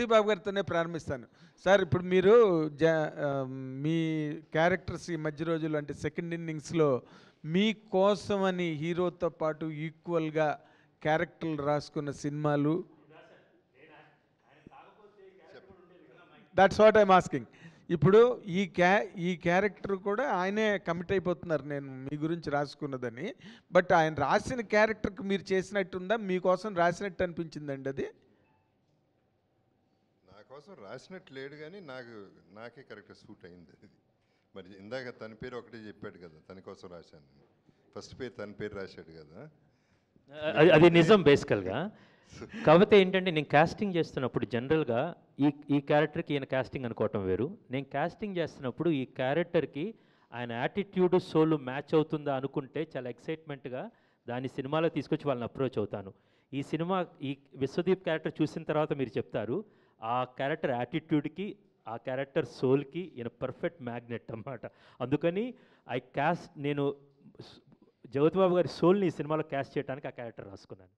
సతీబాబు గారితోనే ప్రారంభిస్తాను. సార్ ఇప్పుడు మీరు మీ క్యారెక్టర్స్ ఈ మధ్య రోజులు అంటే సెకండ్ ఇన్నింగ్స్లో మీకోసమని హీరోతో పాటు ఈక్వల్గా క్యారెక్టర్లు రాసుకున్న సినిమాలు, దట్స్ వాట్ ఐమ్ ఆస్కింగ్. ఇప్పుడు ఈ క్యారెక్టర్ కూడా ఆయనే కమిట్ అయిపోతున్నారు నేను మీ గురించి రాసుకున్నదని. బట్ ఆయన రాసిన క్యారెక్టర్కి మీరు చేసినట్టుందా, మీకోసం రాసినట్టు అనిపించిందండి అది? నా కోసం రాసినట్టు లేడు కానీ నాకే కరెక్ట్గా సూట్ అయింది అది. మరి ఇందాక తన పేరు ఒకటే చెప్పాడు కదా, తన కోసం రాశాను. ఫస్ట్ పేరు తన పేరు రాశాడు కదా, అది నిజం బేసికల్గా. కాకపోతే ఏంటంటే నేను కాస్టింగ్ చేస్తున్నప్పుడు జనరల్గా ఈ క్యారెక్టర్కి ఈయన కాస్టింగ్ అనుకోవటం వేరు. నేను కాస్టింగ్ చేస్తున్నప్పుడు ఈ క్యారెక్టర్కి ఆయన యాటిట్యూడ్ సోల్ మ్యాచ్ అవుతుందా అనుకుంటే చాలా ఎక్సైట్మెంట్గా దాన్ని సినిమాలో తీసుకొచ్చి వాళ్ళని అప్రోచ్ అవుతాను. ఈ విశ్వదీప్ క్యారెక్టర్ చూసిన తర్వాత మీరు చెప్తారు ఆ క్యారెక్టర్ యాటిట్యూడ్కి ఆ క్యారెక్టర్ సోల్కి ఈయన పర్ఫెక్ట్ మ్యాగ్నెట్ అన్నమాట. అందుకని నేను జగత్ బాబు గారి సోల్ని ఈ సినిమాలో క్యాస్ట్ చేయడానికి ఆ క్యారెక్టర్ రాసుకున్నాను.